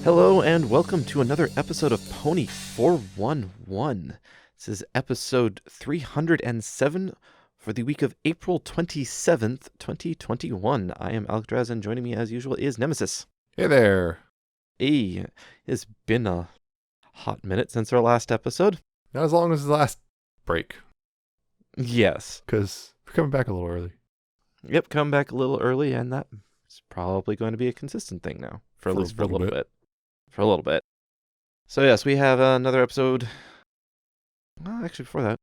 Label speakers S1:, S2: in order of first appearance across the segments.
S1: Hello and welcome to another episode of Pony 411. This is episode 307 for the week of April 27th, 2021. I am Alca7raz and joining me as usual is Nemesis.
S2: Hey there.
S1: Hey, it's been a hot minute since our last episode.
S2: Not as long as the last break,
S1: Yes.
S2: because we're coming back a little early.
S1: Yep, come back a little early and that's probably going to be a consistent thing now. For at least a little bit. For a little bit. So yes, we have another episode. Well, actually before that,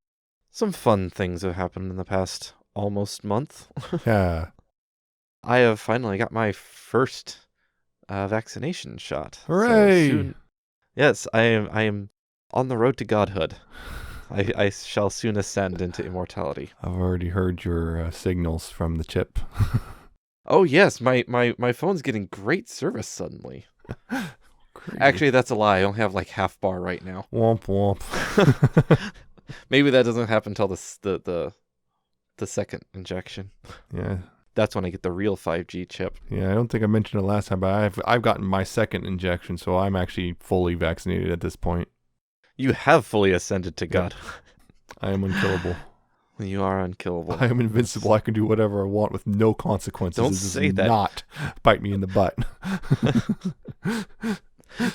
S1: some fun things have happened in the past almost month.
S2: Yeah.
S1: I have finally got my first vaccination shot.
S2: Hooray!
S1: So yes, I am on the road to godhood. I shall soon ascend into immortality.
S2: I've already heard your signals from the chip.
S1: Oh yes, my phone's getting great service suddenly. Actually, that's a lie. I only have like half bar right now.
S2: Womp womp.
S1: Maybe that doesn't happen until the second injection.
S2: Yeah.
S1: That's when I get the real 5G chip.
S2: Yeah, I don't think I mentioned it last time, but I've gotten my second injection, so I'm actually fully vaccinated at this point.
S1: You have fully ascended to God.
S2: I am unkillable.
S1: You are unkillable.
S2: I am invincible. I can do whatever I want with no consequences.
S1: Don't
S2: It does
S1: say that.
S2: Not bite me in the butt.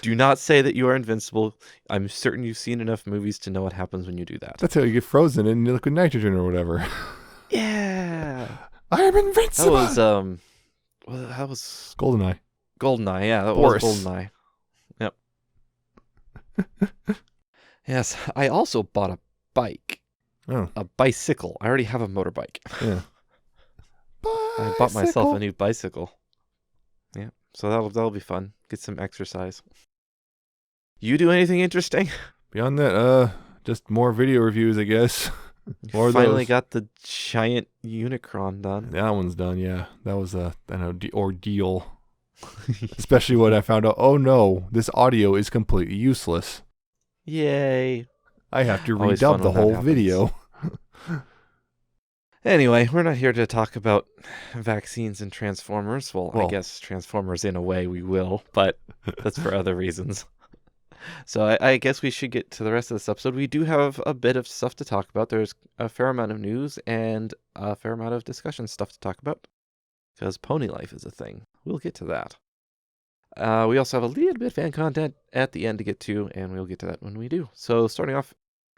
S1: Do not say that you are invincible. I'm certain you've seen enough movies to know what happens when you do that.
S2: That's how you get frozen in liquid nitrogen or whatever.
S1: Yeah.
S2: I am invincible.
S1: That was
S2: GoldenEye.
S1: GoldenEye. Yeah, that
S2: Boris.
S1: was GoldenEye. Yep. Yes, I also bought a bike.
S2: Oh.
S1: A bicycle. I already have a motorbike.
S2: Yeah.
S1: I bought myself a new bicycle. Yeah, so that'll be fun. Get some exercise. You do anything interesting?
S2: Beyond that, just more video reviews, I guess.
S1: You finally got the giant Unicron done.
S2: That one's done, yeah. That was an ordeal. Especially when I found out, oh no, this audio is completely useless.
S1: Yay.
S2: I have to
S1: Always fun
S2: redub the
S1: when that
S2: whole
S1: happens.
S2: video.
S1: Anyway, we're not here to talk about vaccines and Transformers. Well, I
S2: Well.
S1: guess Transformers in a way we will, but that's for other reasons. So I guess we should get to the rest of this episode. We do have a bit of stuff to talk about. There's a fair amount of news and a fair amount of discussion stuff to talk about. Because pony life is a thing. We'll get to that. We also have a little bit of fan content at the end to get to, and we'll get to that when we do. So starting off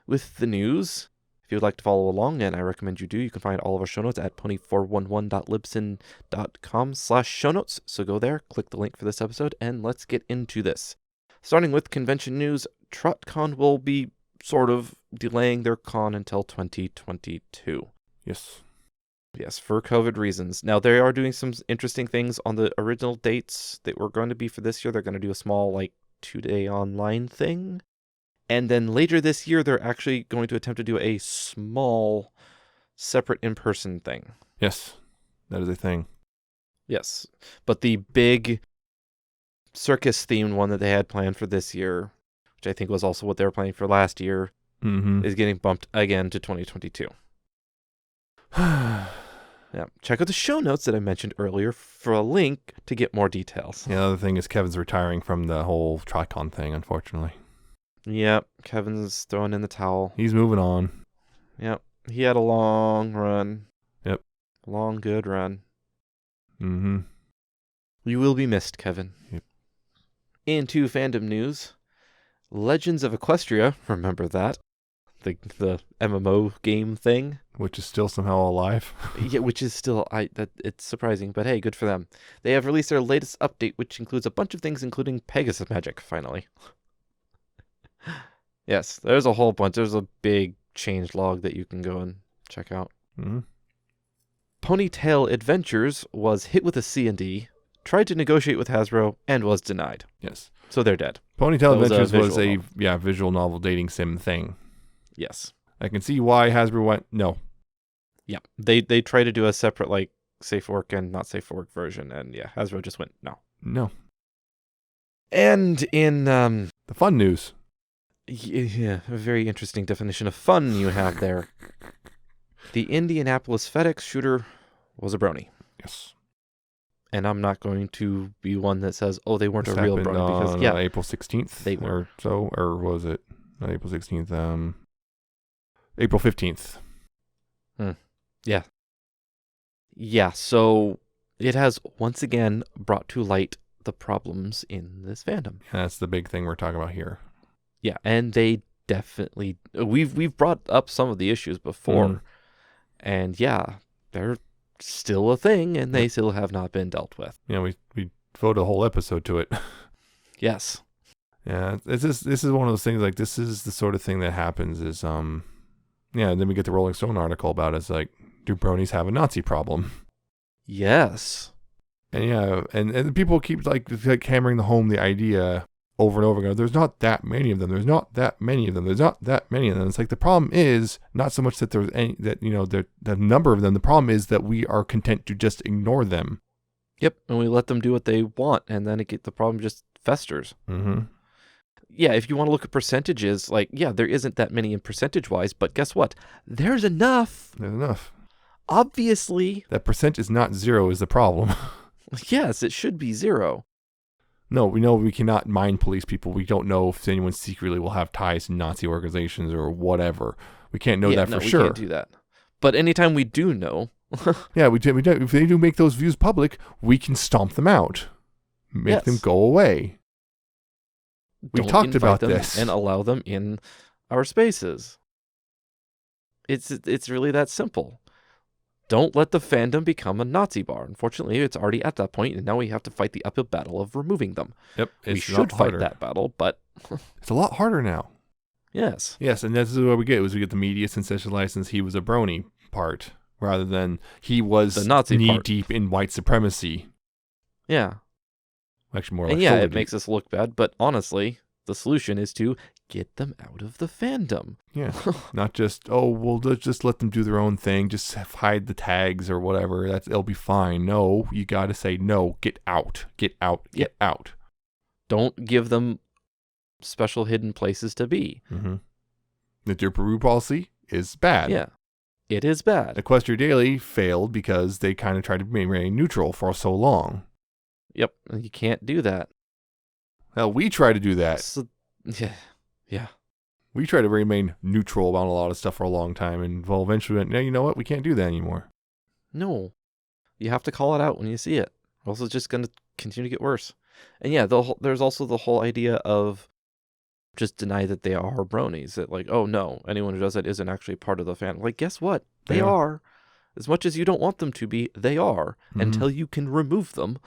S1: with the news. If you would like to follow along, and I recommend you do, you can find all of our show notes at pony411.libsyn.com/show notes. So go there, click the link for this episode, and let's get into this. Starting with convention news, TrotCon will be sort of delaying their con until 2022.
S2: Yes.
S1: Yes, for COVID reasons. Now, they are doing some interesting things on the original dates that were going to be for this year. They're going to do a small, 2-day online thing. And then later this year, they're actually going to attempt to do a small, separate in-person thing.
S2: Yes. That is a thing.
S1: Yes. But the big circus-themed one that they had planned for this year, which I think was also what they were planning for last year, is getting bumped again to 2022. Yeah. Check out the show notes that I mentioned earlier for a link to get more details.
S2: The other thing is Kevin's retiring from the whole TriCon thing, unfortunately.
S1: Yep. Kevin's throwing in the towel.
S2: He's moving on.
S1: Yep. He had a long run.
S2: Yep.
S1: Long, good run.
S2: Mm-hmm.
S1: You will be missed, Kevin.
S2: Yep.
S1: Into fandom news, Legends of Equestria, remember that? The MMO game thing?
S2: Which is still somehow alive.
S1: Yeah, which is still, it's surprising, but hey, good for them. They have released their latest update, which includes a bunch of things, including Pegasus magic, finally. Yes, there's a whole bunch. There's a big change log that you can go and check out.
S2: Mm-hmm.
S1: Ponytail Adventures was hit with a C&D, tried to negotiate with Hasbro, and was denied.
S2: Yes.
S1: So they're dead.
S2: Ponytail
S1: That was a
S2: Adventures was
S1: visual
S2: a visual novel dating sim thing.
S1: Yes.
S2: I can see why Hasbro went, no.
S1: Yeah. They tried to do a separate, safe for work and not safe for work version, and yeah, Hasbro just went, no.
S2: No.
S1: And in,
S2: The fun news.
S1: yeah, a very interesting definition of fun you have there. The Indianapolis FedEx shooter was a brony.
S2: Yes.
S1: And I'm not going to be one that says, "Oh, they weren't
S2: This
S1: a real
S2: happened
S1: brony," because
S2: on April 16th.
S1: they were.
S2: Or so, or was it not April 16th? April 15th.
S1: Yeah. Yeah, so it has once again brought to light the problems in this fandom.
S2: And that's the big thing we're talking about here.
S1: Yeah, and they definitely we've brought up some of the issues before. And yeah, they're still a thing, and they still have not been dealt with.
S2: Yeah, we devoted a whole episode to it.
S1: Yes.
S2: Yeah, this is one of those things, like, this is the sort of thing that happens is, yeah, and then we get the Rolling Stone article about it. It's like, do bronies have a Nazi problem?
S1: Yes.
S2: And yeah, and people keep like hammering home the idea over and over again. There's not that many of them. There's not that many of them. There's not that many of them. It's like, the problem is not so much that there's any, that, you know, the number of them. The problem is that we are content to just ignore them.
S1: Yep, and we let them do what they want, and then the problem just festers.
S2: Mm-hmm.
S1: Yeah, if you want to look at percentages, like, yeah, there isn't that many in percentage-wise, but guess what? There's enough.
S2: There's enough.
S1: Obviously.
S2: That percent is not zero is the problem.
S1: Yes, it should be 0.
S2: No, we know we cannot mind police people. We don't know if anyone secretly will have ties to Nazi organizations or whatever. We can't know that for sure.
S1: We can't do that. But anytime we do know...
S2: Yeah, we do. If they do make those views public, we can stomp them out. Make them go away. We talked about this.
S1: And allow them in our spaces. It's really that simple. Don't let the fandom become a Nazi bar. Unfortunately, it's already at that point, and now we have to fight the uphill battle of removing them.
S2: Yep,
S1: we should fight that battle, but...
S2: It's a lot harder now.
S1: Yes.
S2: Yes, and this is what we get. We get the media sensationalized he was a brony part, rather than he was
S1: the Nazi
S2: knee-deep in white supremacy.
S1: Yeah.
S2: Actually, more like...
S1: And yeah, it makes us look bad, but honestly, the solution is to get them out of the fandom.
S2: Yeah. Not just, oh, well, just let them do their own thing. Just hide the tags or whatever. It'll be fine. No, you got to say, no, get out. Get out. Get out.
S1: Don't give them special hidden places to be.
S2: Mm-hmm. The Peru policy is bad.
S1: Yeah. It is bad.
S2: Equestria Daily failed because they kind of tried to remain neutral for so long.
S1: Yep. You can't do that.
S2: Hell, we try to do that.
S1: So, yeah. Yeah.
S2: We try to remain neutral about a lot of stuff for a long time, and well, eventually, no, you know what? We can't do that anymore.
S1: No. You have to call it out when you see it, or else it's just going to continue to get worse. And yeah, there's also the whole idea of just deny that they are bronies. That like, oh no, anyone who does that isn't actually part of the fan. Like, guess what? They are. As much as you don't want them to be, they are. Mm-hmm. Until you can remove them,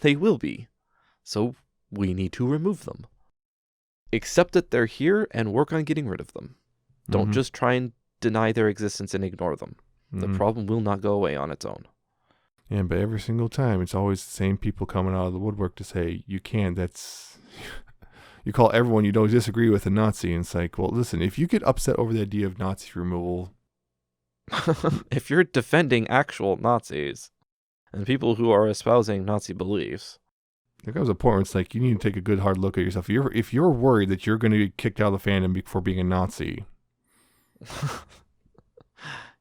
S1: they will be. So we need to remove them. Accept that they're here and work on getting rid of them. Don't just try and deny their existence and ignore them. The problem will not go away on its own.
S2: Yeah, but every single time, it's always the same people coming out of the woodwork to say, you can't, that's... You call everyone you don't disagree with a Nazi, and it's like, well, listen, if you get upset over the idea of Nazi removal...
S1: If you're defending actual Nazis and people who are espousing Nazi beliefs...
S2: There comes a point where it's like, you need to take a good hard look at yourself. If you're worried that you're going to get kicked out of the fandom for being a Nazi...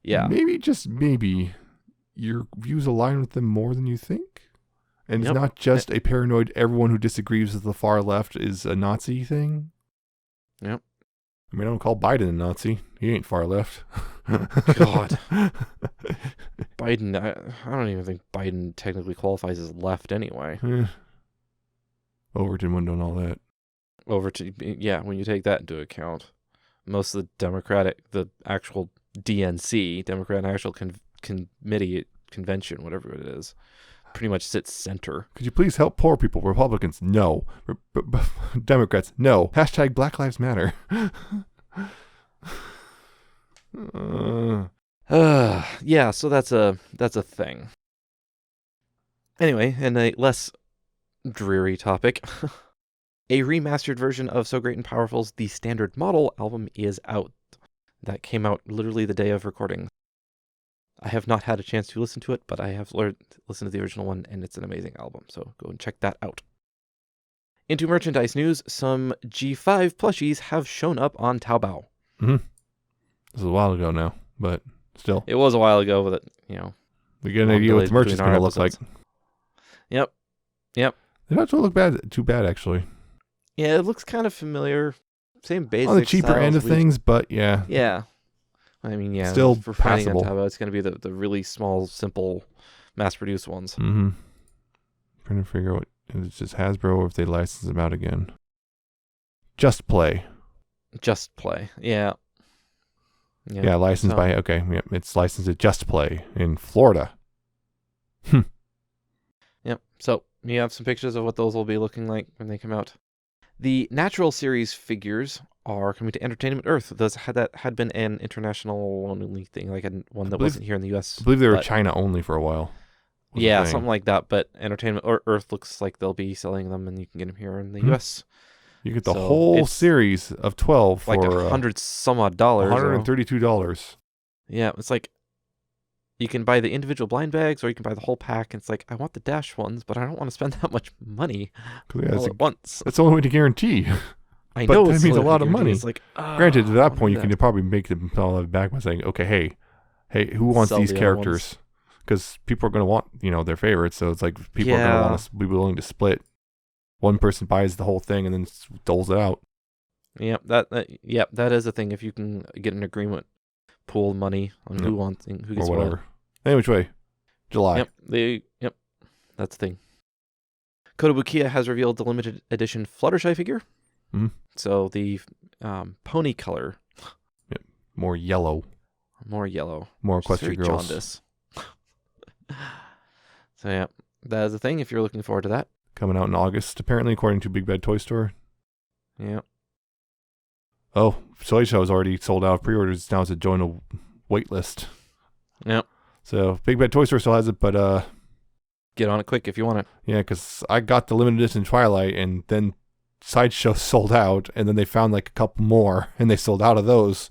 S1: Yeah.
S2: Maybe, just maybe, your views align with them more than you think. And it's not just a paranoid, everyone who disagrees with the far left is a Nazi thing.
S1: Yep.
S2: I mean, I don't call Biden a Nazi. He ain't far left.
S1: God. Biden, I don't even think Biden technically qualifies as left anyway.
S2: Overton window and all that.
S1: When you take that into account, most of the actual DNC, Democrat National Committee Convention, whatever it is, pretty much sits center.
S2: Could you please help poor people? Republicans, no. Democrats, no. Hashtag Black Lives Matter.
S1: Yeah, so that's a thing. Anyway, in a less dreary topic, a remastered version of So Great and Powerful's The Standard Model album is out. That came out literally the day of recording. I have not had a chance to listen to it, but I have listened to the original one, and it's an amazing album, so go and check that out. Into merchandise news, some G5 plushies have shown up on Taobao.
S2: Mm-hmm. This was a while ago now, but still.
S1: It was a while ago, but,
S2: we get an idea what the merch is going to look like.
S1: Yep. Yep.
S2: They don't look too bad, actually.
S1: Yeah, it looks kind of familiar. Same basic
S2: On the cheaper end of things, but yeah.
S1: Yeah. I mean, yeah.
S2: Still
S1: for finding
S2: passable.
S1: Untitled, it's going to be the really small, simple, mass-produced ones.
S2: Mm-hmm. Trying to figure out what it's just Hasbro or if they license them out again. Just Play.
S1: Just Play. Yeah.
S2: Yeah, licensed by, okay. Yep, it's licensed at Just Play in Florida.
S1: Yep. So you have some pictures of what those will be looking like when they come out. The Natural Series figures are coming to Entertainment Earth. That had been an international only thing, like one that wasn't here in the U.S.
S2: I believe they were China only for a while.
S1: Yeah, something like that. But Entertainment Earth looks like they'll be selling them, and you can get them here in the U.S.
S2: You get the whole series of 12 for
S1: like $100 some odd dollars.
S2: $132.
S1: Yeah, it's like you can buy the individual blind bags, or you can buy the whole pack. And it's like, I want the Dash ones, but I don't want to spend that much money all at once.
S2: That's the only way to guarantee.
S1: I know
S2: that means a lot of money.
S1: It's like,
S2: granted, at that point, you can probably make them all of it back by saying, okay, hey, who wants these characters? Because people are going to want, their favorites. So it's like people are going to want to be willing to split. One person buys the whole thing and then doles it out.
S1: Yep, that is a thing. If you can get an agreement, pool money on who gets
S2: whatever.
S1: What.
S2: Any which way, July.
S1: Yep, that's the thing. Kotobukiya has revealed the limited edition Fluttershy figure.
S2: Mm-hmm.
S1: So the pony color.
S2: Yep. More yellow.
S1: More
S2: Equestria girls.
S1: Jaundice. So yeah, that is a thing if you're looking forward to that.
S2: Coming out in August, apparently, according to Big Bad Toy Store.
S1: Yeah.
S2: Oh, Celestia is already sold out of pre-orders. Now it's a join a wait list.
S1: Yep.
S2: So Big Bad Toy Store still has it, but
S1: get on it quick if you want it.
S2: Yeah, because I got the limited edition Twilight, and then Sideshow sold out, and then they found like a couple more, and they sold out of those.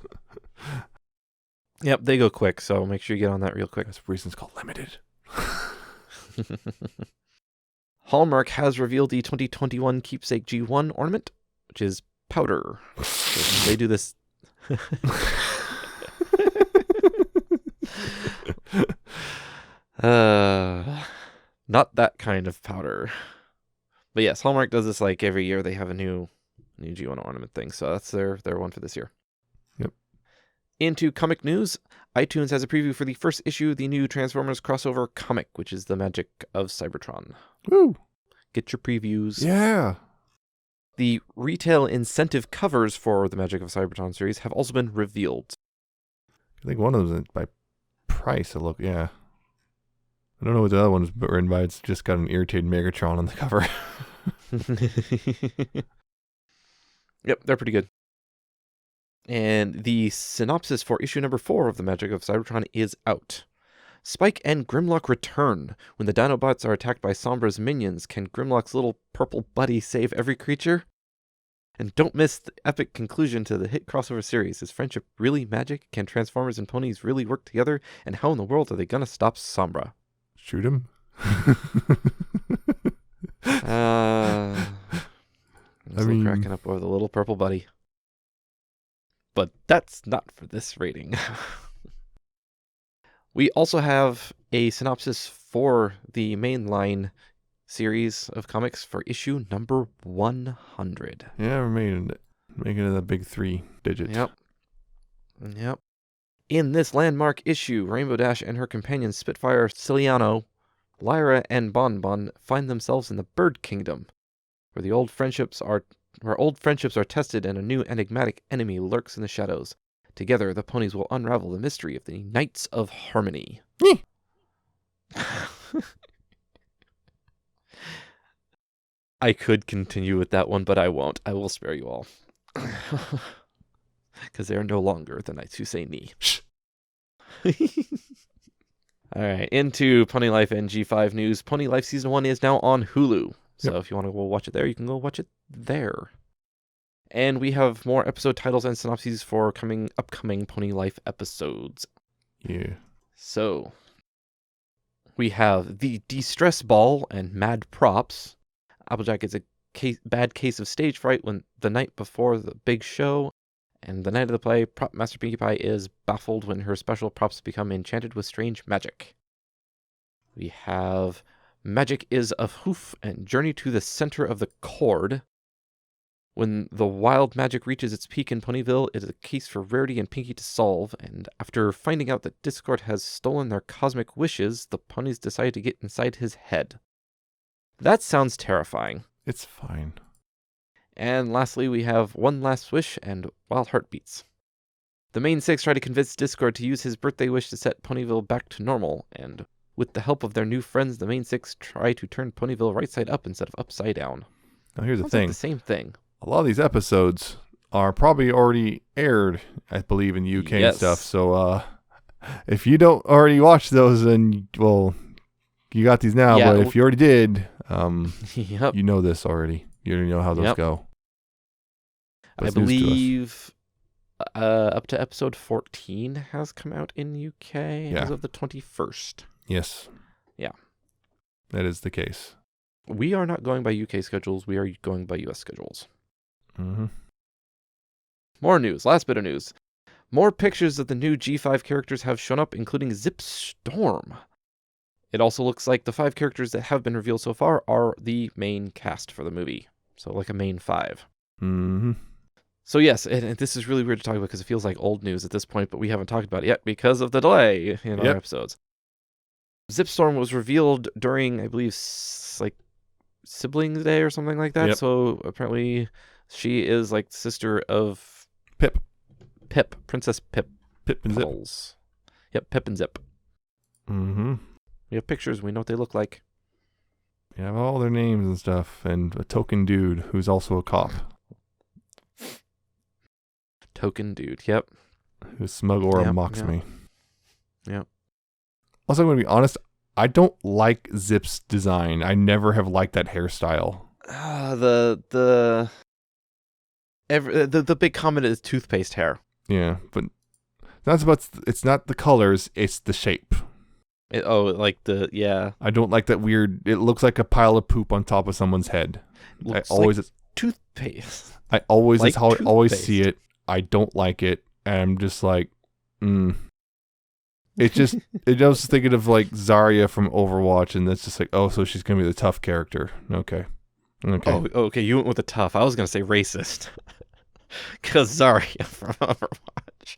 S1: Yep, they go quick, so make sure you get on that real quick.
S2: That's the reason it's called limited.
S1: Hallmark has revealed the 2021 Keepsake G1 ornament, which is powder. So they do this. Not that kind of powder. But yes, Hallmark does this like every year. They have a new G1 ornament thing, so that's their one for this year.
S2: Yep.
S1: Into comic news, iTunes has a preview for the first issue of the new Transformers crossover comic, which is The Magic of Cybertron.
S2: Woo!
S1: Get your previews.
S2: Yeah.
S1: The retail incentive covers for the Magic of Cybertron series have also been revealed.
S2: I think one of them is by price. Yeah. I don't know what the other one is written by. It's just got an irritated Megatron on the cover.
S1: Yep, they're pretty good. And the synopsis for issue number 4 of The Magic of Cybertron is out. Spike and Grimlock return. When the Dinobots are attacked by Sombra's minions, can Grimlock's little purple buddy save every creature? And don't miss the epic conclusion to the hit crossover series. Is friendship really magic? Can Transformers and ponies really work together? And how in the world are they gonna stop Sombra?
S2: Shoot him?
S1: I'm cracking up over the little purple buddy. But that's not for this rating. We also have a synopsis for the mainline series of comics for issue number 100.
S2: Yeah, we're making it a big 3 digits.
S1: Yep. In this landmark issue, Rainbow Dash and her companion Spitfire Ciliano, Lyra, and Bonbon find themselves in the Bird Kingdom, where old friendships are tested and a new enigmatic enemy lurks in the shadows. Together, the ponies will unravel the mystery of the Knights of Harmony. I could continue with that one, but I won't. I will spare you all. Because they are no longer the knights who say knee. All right, into Pony Life and G5 news. Pony Life Season 1 is now on Hulu. So if you want to go watch it there, you can go watch it there. And we have more episode titles and synopses for upcoming Pony Life episodes.
S2: Yeah.
S1: So, we have the De-Stress Ball and Mad Props. Applejack gets a bad case of stage fright when the night before the big show. And the night of the play, Prop Master Pinkie Pie is baffled when her special props become enchanted with strange magic. We have Magic is of hoof and journey to the center of the cord. When the wild magic reaches its peak in Ponyville, it is a case for Rarity and Pinkie to solve, and after finding out that Discord has stolen their cosmic wishes, the ponies decide to get inside his head. That sounds terrifying.
S2: It's fine.
S1: And lastly, we have One Last Wish and Wild Heartbeats. The main six try to convince Discord to use his birthday wish to set Ponyville back to normal, and with the help of their new friends, the main six try to turn Ponyville right side up instead of upside down.
S2: Now here's the
S1: Sounds
S2: thing.
S1: like the same thing.
S2: A lot of these episodes are probably already aired, I believe, in the UK and stuff. So if you don't already watch those, then, well, you got these now.
S1: Yeah,
S2: but if you already did,
S1: Yep.
S2: you know this already. You already know how those go.
S1: I believe up to episode 14 has come out in UK as of the 21st.
S2: Yes.
S1: Yeah.
S2: That is the case.
S1: We are not going by UK schedules. We are going by US schedules.
S2: Mm-hmm.
S1: More news. Last bit of news. More pictures of the new G5 characters have shown up, including Zipstorm. It also looks like the 5 characters that have been revealed so far are the main cast for the movie. So like a main 5.
S2: Mm-hmm.
S1: So yes, and this is really weird to talk about because it feels like old news at this point, but we haven't talked about it yet because of the delay in our episodes. Zipstorm was revealed during, I believe, like Siblings Day or something like that. So apparently she is like sister of
S2: Pip,
S1: Princess Pip.
S2: Pip and Zip.
S1: Yep, Pip and Zip.
S2: Mm-hmm.
S1: We have pictures. We know what they look like.
S2: We have all their names and stuff, and a token dude who's also a cop.
S1: Token dude, yep.
S2: Whose smug aura mocks me.
S1: Yep.
S2: Also, I'm going to be honest, I don't like Zip's design. I never have liked that hairstyle.
S1: The big comment is toothpaste hair.
S2: Yeah, but it's not the colors, it's the shape.
S1: I
S2: don't like that weird, it looks like a pile of poop on top of someo's head.
S1: Looks like toothpaste.
S2: I always,
S1: like
S2: that's how I always
S1: toothpaste.
S2: see it. I don't like it. And I'm just like, It's just, I was thinking of like Zarya from Overwatch, and that's just like, oh, so she's going to be the tough character. Okay.
S1: Oh, okay, you went with the tough. I was going to say racist. Because Zarya from Overwatch.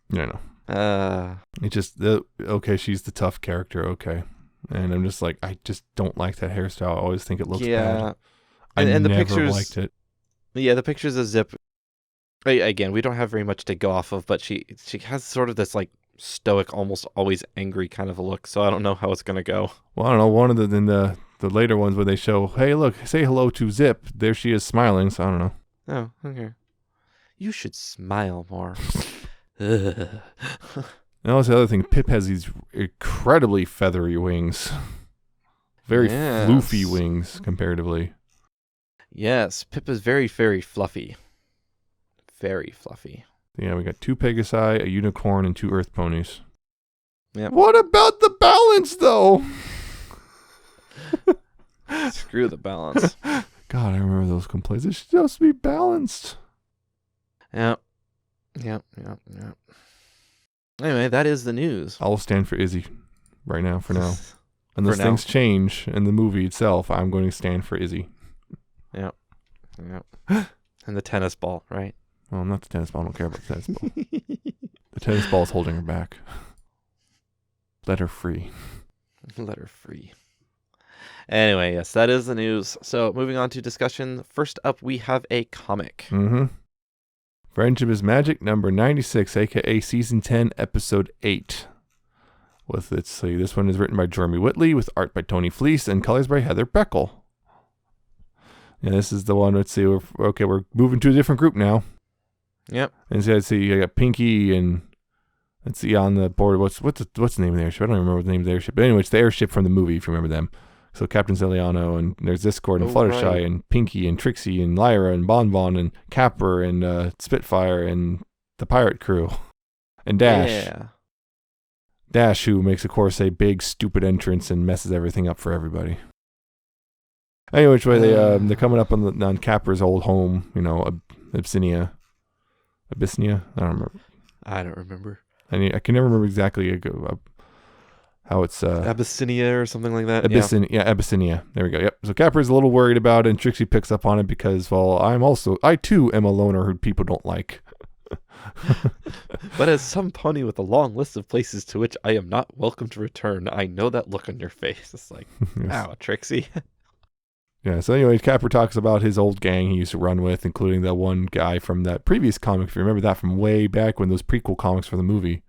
S2: Yeah, no. It's just, okay, she's the tough character, okay. And I'm just like, I just don't like that hairstyle. I always think it looks bad.
S1: And the
S2: never
S1: pictures
S2: liked it.
S1: Yeah, the pictures of Zip. Again, we don't have very much to go off of, but she has sort of this like stoic, almost always angry kind of a look. So I don't know how it's gonna go.
S2: Well, I don't know. One of the later ones where they show, hey, look, say hello to Zip. There she is smiling. So I don't know.
S1: Oh, okay. You should smile more. And
S2: that's the other thing. Pip has these incredibly feathery wings. Very floofy wings, comparatively.
S1: Yes, Pip is very, very fluffy. Very fluffy.
S2: Yeah, we got 2 PegasYs, a unicorn, and 2 Earth ponies.
S1: Yeah.
S2: What about the balance, though?
S1: Screw the balance.
S2: God, I remember those complaints. It's supposed to be balanced.
S1: Yep. Anyway, that is the news.
S2: I'll stand for Izzy right now, for now. Unless things change in the movie itself, I'm going to stand for Izzy.
S1: Yep. And the tennis ball, right?
S2: Well, not the tennis ball. I don't care about the tennis ball. The tennis ball is holding her back. Let her free.
S1: Let her free. Anyway, yes, that is the news. So moving on to discussion. First up, we have a comic.
S2: Mm-hmm. Friendship is Magic, number 96, a.k.a. Season 10, Episode 8. Let's see, this one is written by Jeremy Whitley, with art by Tony Fleece, and colors by Heather Beckel. And this is the one, let's see, we're moving to a different group now.
S1: Yep.
S2: And so let's see, I got Pinkie, and let's see on the board, what's the name of the airship? I don't even remember the name of the airship. But anyway, it's the airship from the movie, if you remember them. So Captain Zeliano, and there's Discord, and Fluttershy,
S1: right.
S2: and Pinkie, and Trixie, and Lyra, and Bonbon, and Capper, and Spitfire, and the pirate crew, and Dash.
S1: Yeah.
S2: Dash, who makes, of course, a big, stupid entrance and messes everything up for everybody. Anyway, which way they're coming up on Capper's old home, Abyssinia. I don't remember.
S1: I don't remember.
S2: I can never remember exactly. how it's
S1: Abyssinia or something like that.
S2: Abyssinia. There we go. Yep. So Capper's a little worried about it, and Trixie picks up on it because, well, I too am a loner who people don't like.
S1: But as some pony with a long list of places to which I am not welcome to return, I know that look on your face. It's like, wow, Trixie.
S2: Yeah, so anyway, Capper talks about his old gang he used to run with, including that one guy from that previous comic, if you remember that from way back when those prequel comics for the movie.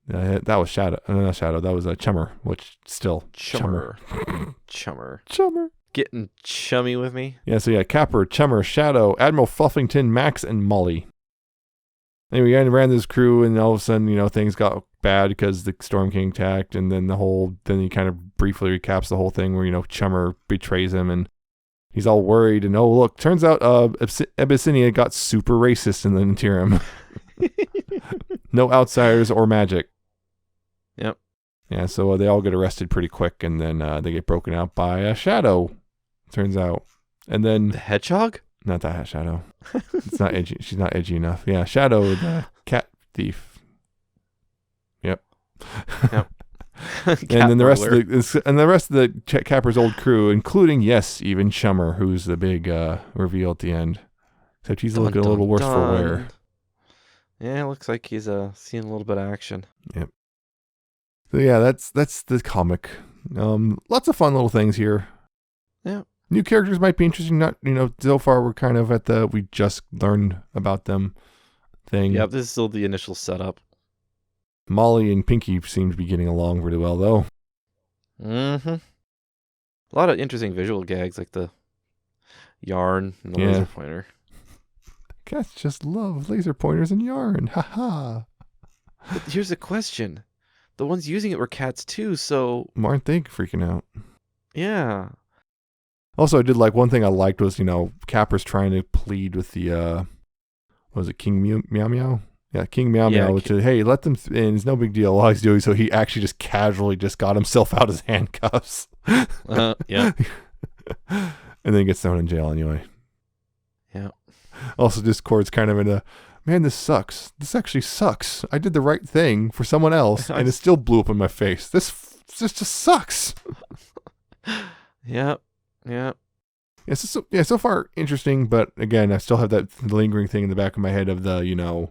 S2: That was Shadow. Not Shadow, that was a Chummer, which still...
S1: Chummer.
S2: Chummer.
S1: Getting chummy with me?
S2: Yeah, so yeah, Capper, Chummer, Shadow, Admiral Fluffington, Max, and Molly. Anyway, he ran this crew, and all of a sudden, things got bad because the Storm King attacked, and then then he kind of briefly recaps the whole thing where, Chummer betrays him, and he's all worried, and oh, look, turns out Abyssinia got super racist in the interim. No outsiders or magic.
S1: Yep.
S2: Yeah, so they all get arrested pretty quick, and then they get broken out by a Shadow, turns out. And then...
S1: The hedgehog?
S2: Not that Shadow. It's not edgy. She's not edgy enough. Yeah, Shadow, the cat thief. Yep. And then the rest of the Capper's old crew, including even Chummer, who's the big reveal at the end. Except he's looking a little worse for wear.
S1: Yeah, looks like he's seeing a little bit of action.
S2: Yep. So yeah, that's the comic. Lots of fun little things here.
S1: Yeah.
S2: New characters might be interesting. Not, so far we're kind of at we just learned about them thing.
S1: Yeah, this is still the initial setup.
S2: Molly and Pinky seem to be getting along pretty well, though.
S1: Mm-hmm. A lot of interesting visual gags, like the yarn and the laser pointer.
S2: Cats just love laser pointers and yarn. Ha.
S1: But here's the question. The ones using it were cats, too, so...
S2: Aren't they freaking out?
S1: Yeah.
S2: Also, I did like one thing I liked was, Capper's trying to plead with the, what was it, King Meow Meow? Yeah, King Meow Meow, which is, hey, let them in. It's no big deal. All he's doing, so he actually just casually just got himself out his handcuffs.
S1: Yeah.
S2: And then gets thrown in jail anyway.
S1: Yeah.
S2: Also, Discord's kind of in a, man, this sucks. This actually sucks. I did the right thing for someone else, and it still blew up in my face. This just sucks.
S1: Yeah.
S2: Yeah, so far interesting, but again, I still have that lingering thing in the back of my head of the,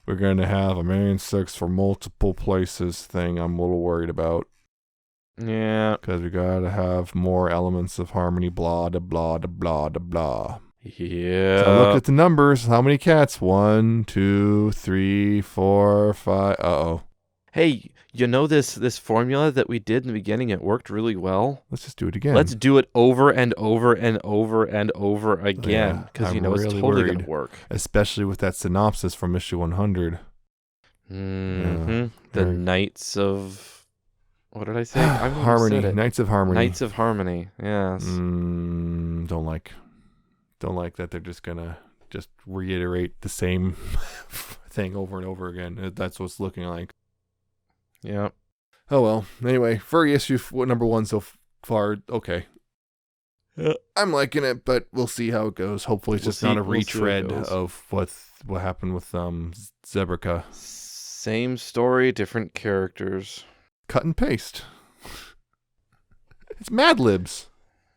S2: we're going to have a man sex for multiple places thing I'm a little worried about.
S1: Yeah.
S2: Because we got to have more elements of harmony, blah, da, blah, da, blah, da, blah.
S1: Yeah.
S2: So I looked at the numbers. How many cats? 1, 2, 3, 4, 5. Uh-oh.
S1: Hey, this formula that we did in the beginning, it worked really well.
S2: Let's just do it again.
S1: Let's do it over and over and over and over again, because it's totally going to work.
S2: Especially with that synopsis from issue 100.
S1: Mm-hmm. Yeah. The Knights of... What did I say?
S2: Harmony. Knights of Harmony.
S1: Knights of Harmony, yes.
S2: Don't like that they're just going to just reiterate the same thing over and over again. That's what it's looking like.
S1: Yeah.
S2: Oh well. Anyway, furry issue number 1 so far. Okay.
S1: Yeah.
S2: I'm liking it, but we'll see how it goes. Hopefully, it's just not a retread of what happened with Zebrica.
S1: Same story, different characters.
S2: Cut and paste. It's Mad Libs.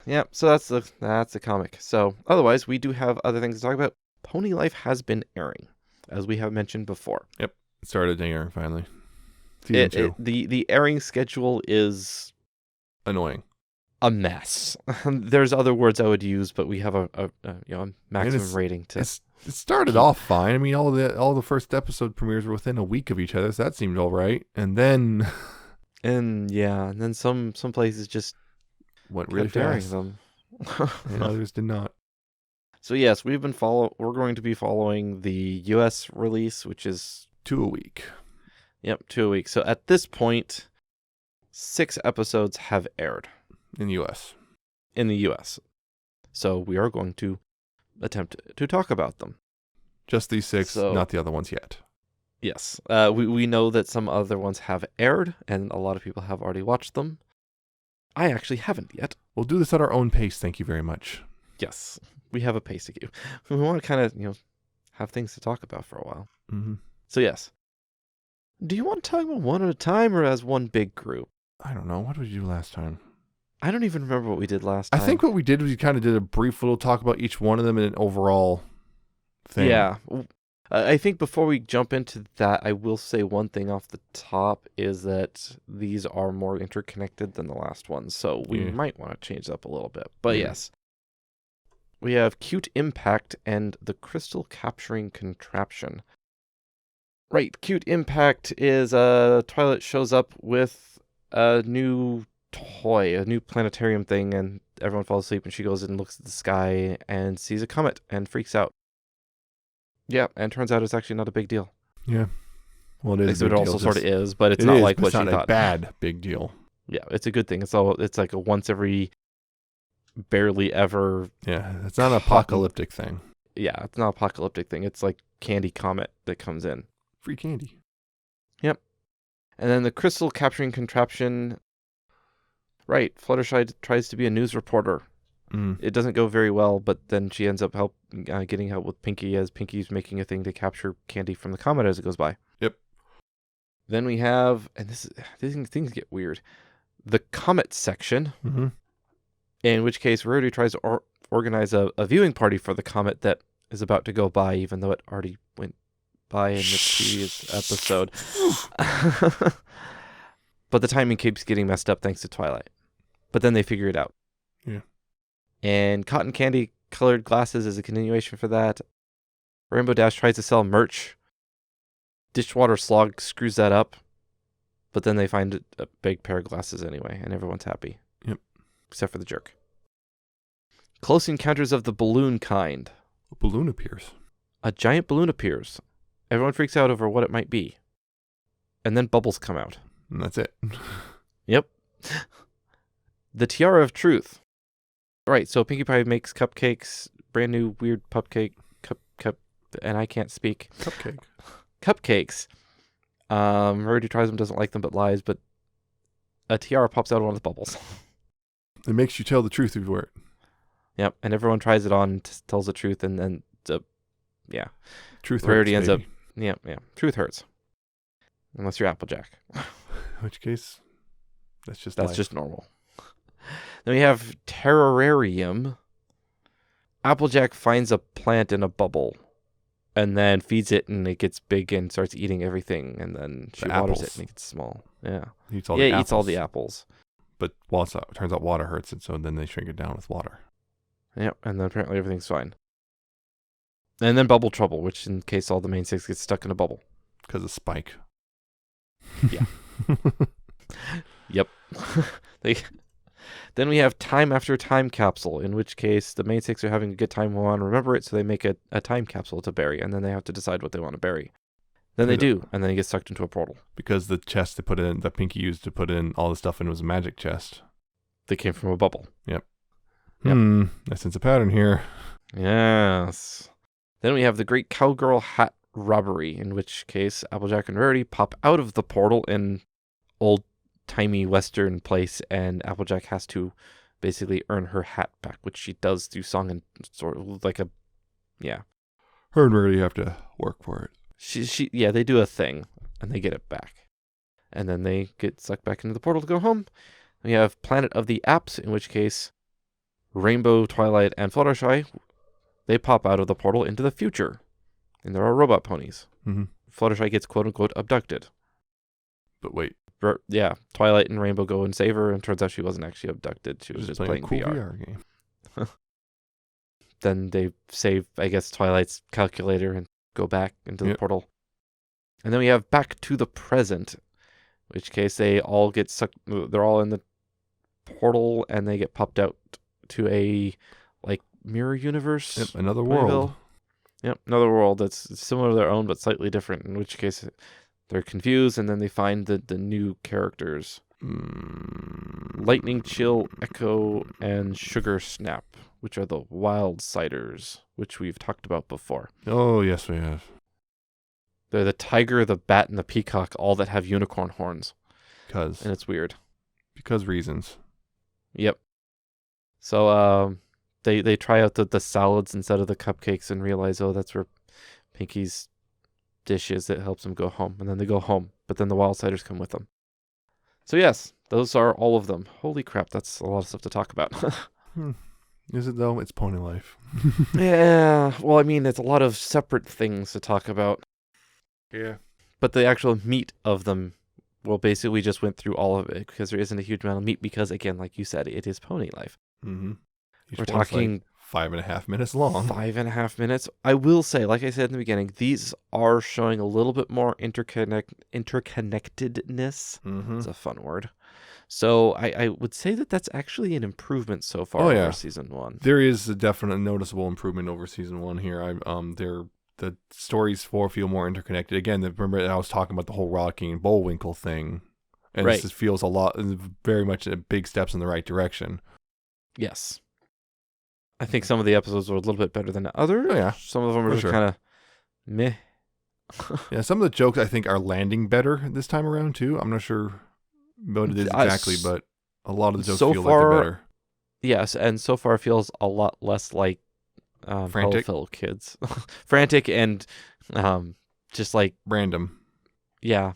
S1: Yeah. So that's the comic. So otherwise, we do have other things to talk about. Pony Life has been airing, as we have mentioned before.
S2: Yep. It started airing finally.
S1: The airing schedule is
S2: annoying,
S1: a mess. There's other words I would use, but we have a maximum rating to.
S2: It started off fine. I mean, all the first episode premieres were within a week of each other, so that seemed all right. And then
S1: some places just
S2: went really fast.
S1: Them.
S2: And others did not.
S1: So yes, we're going to be following the U.S. release, which is
S2: 2 a week.
S1: Yep, 2 a week. So at this point, 6 episodes have aired.
S2: In the U.S.
S1: In the U.S. So we are going to attempt to talk about them.
S2: Just these 6, not the other ones yet.
S1: Yes. We know that some other ones have aired, and a lot of people have already watched them. I actually haven't yet.
S2: We'll do this at our own pace, thank you very much.
S1: Yes. We have a pace to keep. We want to kind of, have things to talk about for a while.
S2: Mm-hmm.
S1: So yes. Do you want to talk about one at a time or as one big group?
S2: I don't know. What did we do last time?
S1: I don't even remember what we did last time.
S2: I think what we did was we kind of did a brief little talk about each one of them and an overall thing.
S1: Yeah. I think before we jump into that, I will say one thing off the top is that these are more interconnected than the last one, so we might want to change it up a little bit. But yes. We have Cute Impact and the Crystal Capturing Contraption. Right, Cute Impact is Twilight shows up with a new toy, a new planetarium thing, and everyone falls asleep and she goes and looks at the sky and sees a comet and freaks out. Yeah, and turns out it's actually not a big deal.
S2: Yeah. Well, it is.
S1: It also sort of is, but it's not like what she thought.
S2: It's not a bad big deal.
S1: Yeah, it's a good thing. It's like a once every barely ever.
S2: Yeah, it's not an apocalyptic thing.
S1: Yeah, it's not an apocalyptic thing. It's like candy comet that comes in.
S2: Free candy.
S1: Yep. And then the Crystal Capturing Contraption. Right, Fluttershy tries to be a news reporter. It doesn't go very well, but then she ends up getting help with Pinky as Pinky's making a thing to capture candy from the comet as it goes by.
S2: Yep.
S1: Then we have, and these things get weird, the comet section, in which case Rarity tries to organize a viewing party for the comet that is about to go by, even though it already went by in the previous episode. But the timing keeps getting messed up thanks to Twilight. But then they figure it out.
S2: Yeah.
S1: And cotton candy colored glasses is a continuation for that. Rainbow Dash tries to sell merch. Dishwater Slog screws that up. But then they find a big pair of glasses anyway, and everyone's happy.
S2: Yep.
S1: Except for the jerk. Close Encounters of the Balloon Kind.
S2: A balloon appears.
S1: A giant balloon appears. Everyone freaks out over what it might be. And then bubbles come out.
S2: And that's it.
S1: Yep. The Tiara of Truth. Right, so Pinkie Pie makes cupcakes, brand new weird and I can't speak. Cupcakes. Rarity tries them, doesn't like them, but lies, but a tiara pops out of one of the bubbles.
S2: It makes you tell the truth if you wear it.
S1: Yep, and everyone tries it on, tells the truth, and then, yeah.
S2: Truth hurts,
S1: Rarity ends up,
S2: baby.
S1: yeah, truth hurts. Unless you're Applejack.
S2: In which case, that's
S1: just normal. Then we have Terrorium. Applejack finds a plant in a bubble and then feeds it, and it gets big and starts eating everything, and then she waters it and it gets small. Yeah.
S2: It eats all the apples. But it turns out water hurts it, so then they shrink it down with water.
S1: Yep, and then apparently everything's fine. And then Bubble Trouble, which in case all the main six get stuck in a bubble.
S2: Because of Spike.
S1: Yeah. Yep. Then we have Time After Time Capsule, in which case the main six are having a good time and want to remember it, so they make a time capsule to bury, and then they have to decide what they want to bury. Then they do, and then he gets sucked into a portal.
S2: Because the chest that Pinky used to put in all the stuff in was a magic chest.
S1: That came from a bubble.
S2: Yep. I sense a pattern here.
S1: Yes. Then we have the Great Cowgirl Hat Robbery, in which case Applejack and Rarity pop out of the portal in old-timey Western place, and Applejack has to basically earn her hat back, which she does through song and sort of like a, yeah.
S2: Her and Rarity have to work for it.
S1: Yeah, they do a thing, and they get it back. And then they get sucked back into the portal to go home. We have Planet of the Apps, in which case Rainbow, Twilight, and Fluttershy, they pop out of the portal into the future. And there are robot ponies. Fluttershy gets quote-unquote abducted.
S2: But wait.
S1: Yeah, Twilight and Rainbow go and save her, and turns out she wasn't actually abducted. She was just playing
S2: a cool
S1: VR.
S2: game.
S1: Then they save, I guess, Twilight's calculator and go back into the portal. And then we have Back to the Present, in which case they all get sucked. They're all in the portal, and they get popped out to a mirror universe.
S2: Yep, another world.
S1: Yep, another world that's similar to their own but slightly different, in which case they're confused, and then they find the new characters. Lightning Chill, Echo, and Sugar Snap, which are the Wild Siders, which we've talked about before.
S2: Oh, yes, we have.
S1: They're the tiger, the bat, and the peacock, all that have unicorn horns.
S2: And
S1: it's weird.
S2: Because reasons.
S1: Yep. So, they try out the salads instead of the cupcakes and realize, oh, that's where Pinky's dishes that helps them go home, and then they go home, but then the Wildsiders come with them. So yes, those are all of them. Holy crap, that's a lot of stuff to talk about.
S2: Is it though? It's pony life.
S1: Yeah, well, I mean, it's a lot of separate things to talk about.
S2: Yeah.
S1: But the actual meat of them, well, basically we just went through all of it because there isn't a huge amount of meat because, again, like you said, it is pony life.
S2: Mm-hmm.
S1: We're talking
S2: 5.5 minutes long.
S1: 5.5 minutes. I will say, like I said in the beginning, these are showing a little bit more interconnectedness.
S2: Mm-hmm.
S1: It's a fun word. So I would say that that's actually an improvement so far over season 1.
S2: There is a definite noticeable improvement over season 1 here. The stories feel more interconnected. Again, remember I was talking about the whole Rocky and Bullwinkle thing, and this feels very much big steps in the right direction.
S1: Yes. I think some of the episodes were a little bit better than others.
S2: Oh, yeah.
S1: Some of them are just kind of meh.
S2: Yeah, some of the jokes I think are landing better this time around too. I'm not sure what it is exactly, but a lot of the jokes feel like they're better.
S1: Yes, and so far it feels a lot less like
S2: frantic
S1: fellow kids. Frantic and just like
S2: random.
S1: Yeah.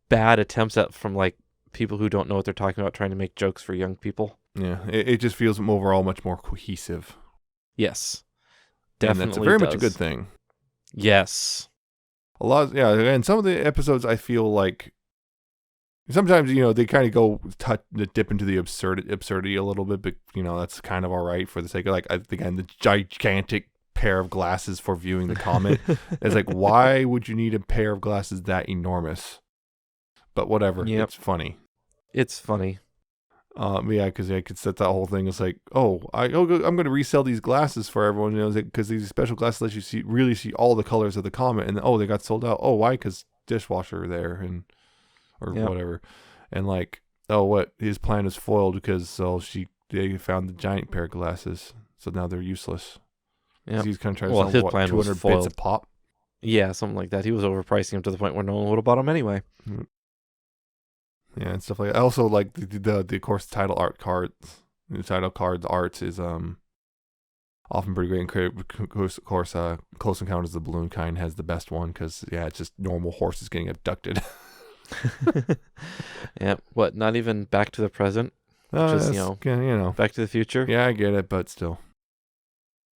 S1: Bad attempts from like people who don't know what they're talking about trying to make jokes for young people.
S2: Yeah, it just feels overall much more cohesive.
S1: Yes. Definitely.
S2: And that's very much a good thing.
S1: Yes.
S2: And some of the episodes I feel like sometimes, they kind of go dip into the absurdity a little bit, but, that's kind of all right for the sake of, like, again, the gigantic pair of glasses for viewing the comet. It's like, why would you need a pair of glasses that enormous? But whatever. Yep. It's funny.
S1: It's funny.
S2: Because I could set that whole thing. It's like, I'm going to resell these glasses for everyone, because these special glasses let you really see all the colors of the comet, and they got sold out. Oh, why? Because dishwasher there or whatever, and like, what his plan is foiled because they found the giant pair of glasses, so now they're useless. Yeah, he's kind of trying to sell 200 bits a pop.
S1: Yeah, something like that. He was overpricing them to the point where no one would have bought them anyway.
S2: Mm-hmm. Yeah, and stuff like that. I also like the of course title art cards. The title card arts is often pretty great. And of course, Close Encounters of the Balloon Kind has the best one because it's just normal horses getting abducted.
S1: Yeah, what? Not even Back to the Present? Just Back to the Future?
S2: Yeah, I get it, but still,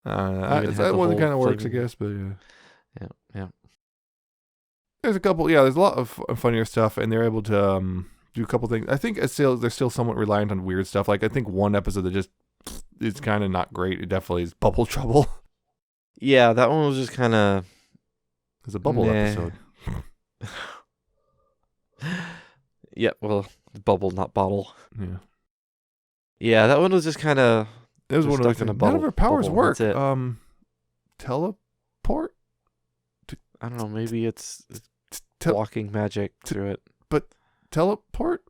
S2: that one kind of works, I guess. But
S1: yeah.
S2: There's a couple. Yeah, there's a lot of funnier stuff, and they're able to do a couple things. I think they're still somewhat reliant on weird stuff. Like I think one episode that just is kind of not great. It definitely is Bubble Trouble.
S1: Yeah, that one was just kind of.
S2: It's a bubble episode.
S1: Yeah, well, bubble, not bottle.
S2: Yeah.
S1: Yeah, that one was just kind of.
S2: It was one of those. None of her powers work. Teleport.
S1: I don't know. Maybe it's walking magic through it.
S2: But teleport?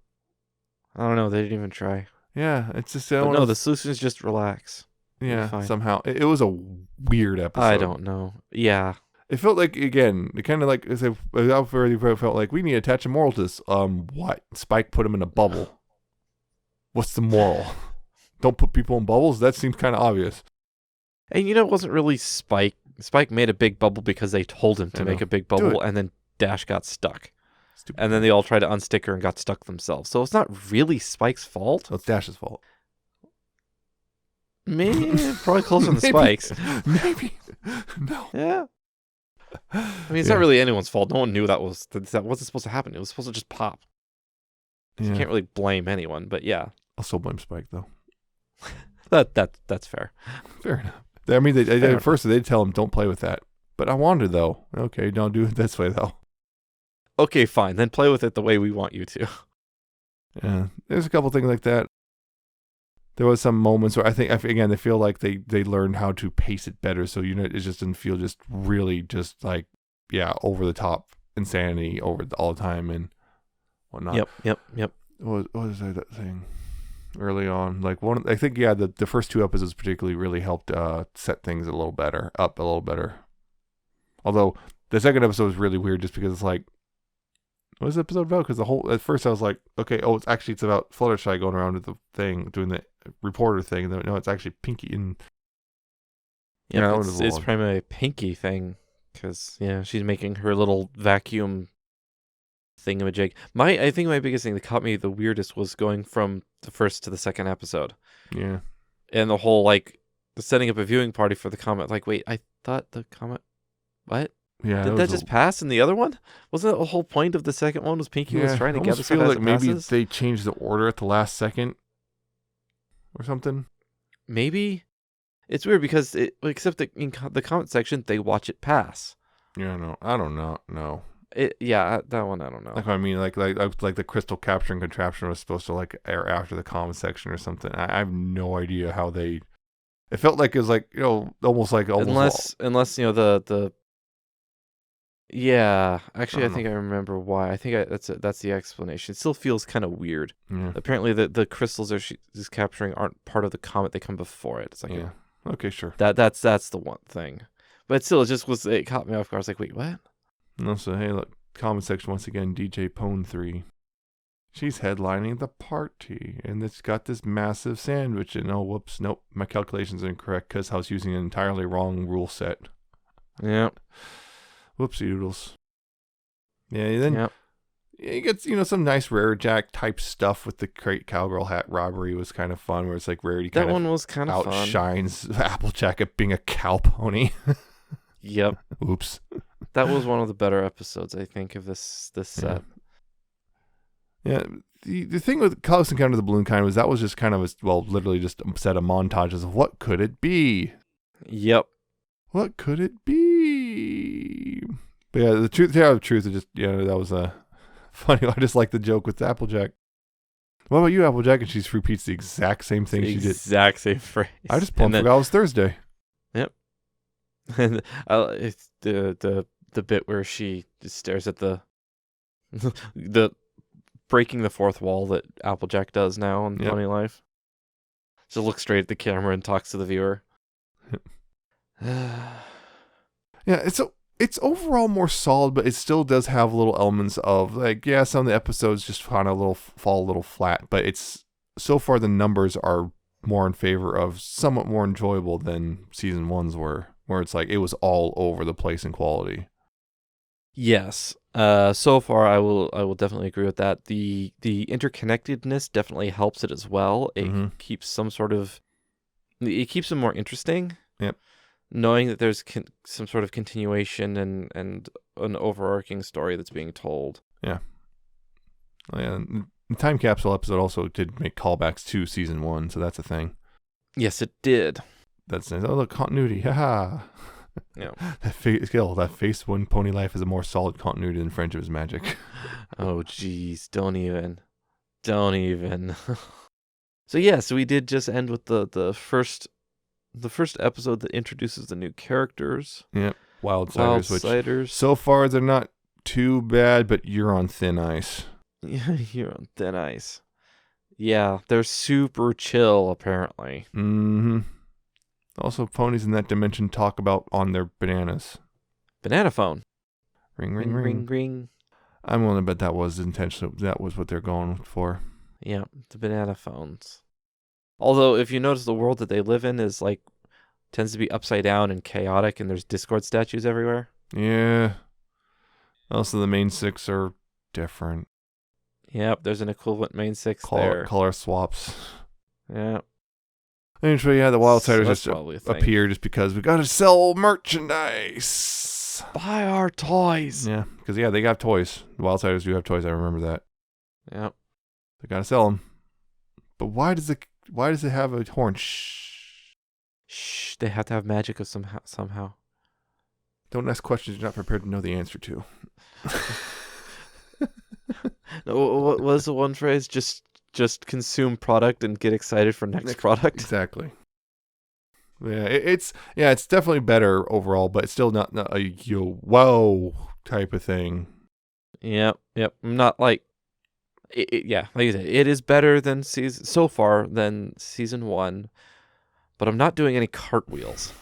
S1: I don't know. They didn't even try.
S2: Yeah, it's just.
S1: No, the solution is just relax.
S2: Yeah, somehow it was a weird episode.
S1: I don't know. Yeah.
S2: It felt like, again, it kind of like, it felt like we need to attach a moral to this. What? Spike put him in a bubble. What's the moral? Don't put people in bubbles? That seems kind of obvious.
S1: And it wasn't really Spike. Spike made a big bubble because they told him to make a big bubble, and then Dash got stuck. Stupid. And then they all tried to unstick her and got stuck themselves. So it's not really Spike's fault.
S2: So it's Dash's fault.
S1: Maybe, probably closer than Spike's.
S2: Maybe. No.
S1: Yeah. I mean, it's not really anyone's fault. No one knew that wasn't supposed to happen. It was supposed to just pop. Yeah. You can't really blame anyone, but yeah.
S2: I'll still blame Spike, though.
S1: That's fair.
S2: Fair enough. I mean, at first they tell him don't play with that, but I wanted though. Okay, don't do it this way though.
S1: Okay, fine. Then play with it the way we want you to.
S2: Yeah, there's a couple things like that. There was some moments where I think again they feel like they learned how to pace it better, so it just didn't feel just really just like over the top insanity all the time and whatnot.
S1: Yep.
S2: What was that thing? Early on, like I think the first two episodes particularly really helped set things up a little better. Although the second episode was really weird, just because it's like, what is the episode about? Because at first I was like, okay, it's about Fluttershy going around with the thing, doing the reporter thing. No, it's actually Pinky and
S1: it's primarily a Pinky thing, Because, yeah, she's making her little vacuum thingamajig. I think my biggest thing that caught me the weirdest was going from the first to the second episode.
S2: Yeah.
S1: And the whole, like, the setting up a viewing party for the comet. Like, wait, I thought the comet... What?
S2: Yeah.
S1: Did that just pass in the other one? Wasn't that the whole point of the second one was Pinky was trying to get us
S2: feel
S1: as
S2: like
S1: it
S2: maybe
S1: passes?
S2: they changed the order at the last second or something.
S1: Maybe. It's weird because except that in the comment section they watch it pass.
S2: Yeah, no, I don't know. No.
S1: That one I don't know.
S2: Like I mean, like the crystal capturing contraption was supposed to like air after the comment section or something. I have no idea how they. It felt like it was like almost
S1: unless the. Yeah, actually, I think
S2: know.
S1: I remember why. I think that's the explanation. It still feels kind of weird.
S2: Yeah.
S1: Apparently, the crystals she's capturing aren't part of the comet; they come before it. It's like
S2: okay, sure.
S1: That's the one thing, but still, it caught me off guard. I was like, wait, what?
S2: No, so hey, look, comment section once again. DJ Pone 3. She's headlining the party, and it's got this massive sandwich. And whoops, nope, my calculations are incorrect because I was using an entirely wrong rule set.
S1: Yeah.
S2: Whoopsie doodles. Yeah, then it gets some nice Rare Jack type stuff with the Cowgirl hat robbery was kind of fun, where it's like Rarity
S1: that one was kind of fun.
S2: Outshines Applejack at being a cow pony.
S1: Yep.
S2: Oops.
S1: That was one of the better episodes, I think, of this set.
S2: Yeah. The thing with Close Encounter of the Balloon Kind was that was just kind of literally just a set of montages of what could it be.
S1: Yep.
S2: What could it be? But yeah, the truth is just that was funny. I just like the joke with Applejack. What about you, Applejack? And she repeats the exact same thing she did.
S1: Exact same phrase.
S2: I just forgot it was Thursday.
S1: Yep. And it's the bit where she just stares at the breaking the fourth wall that Applejack does now in Funny Life. She looks straight at the camera and talks to the viewer.
S2: Yeah, it's overall more solid, but it still does have little elements of some of the episodes just kind of fall a little flat. But it's so far the numbers are more in favor of somewhat more enjoyable than season ones were, where it's like it was all over the place in quality.
S1: Yes. So far, I will definitely agree with that. The interconnectedness definitely helps it as well. It keeps it keeps them more interesting.
S2: Yep.
S1: Knowing that there's some sort of continuation and an overarching story that's being told.
S2: Yeah. And the Time Capsule episode also did make callbacks to season one, so that's a thing.
S1: Yes, it did.
S2: That's nice. Oh, look, continuity. Haha.
S1: Yeah.
S2: That face one Pony Life is a more solid continuity than Friendship is Magic.
S1: Oh, jeez. Don't even. So we did just end with the first episode that introduces the new characters.
S2: Yep. Wildsiders.
S1: Which
S2: so far they're not too bad, but you're on thin ice.
S1: Yeah, you're on thin ice. Yeah, they're super chill, apparently.
S2: Mm-hmm. Also, ponies in that dimension talk about on their bananas.
S1: Banana phone.
S2: Ring, ring, ring.
S1: Ring, ring.
S2: I'm willing to bet that was intentional. That was what they're going for.
S1: Yeah, the banana phones. Although, if you notice, the world that they live in tends to be upside down and chaotic, and there's Discord statues everywhere.
S2: Yeah. Also, the main six are different.
S1: Yep, there's an equivalent main six there.
S2: Color swaps.
S1: Yeah.
S2: Eventually, the Wildsiders just appear just because we gotta sell merchandise.
S1: Buy our toys.
S2: Yeah, because they got toys. The Wildsiders do have toys. I remember that.
S1: Yep.
S2: They gotta sell them. But why does it have a horn?
S1: Shh. They have to have magic of somehow.
S2: Don't ask questions you're not prepared to know the answer to.
S1: No, what was the one phrase? Just consume product and get excited for next product.
S2: Exactly. Yeah, it's definitely better overall, but it's still not a whoa type of thing.
S1: Yep. I'm not like like you said, it is better than so far than season one, but I'm not doing any cartwheels.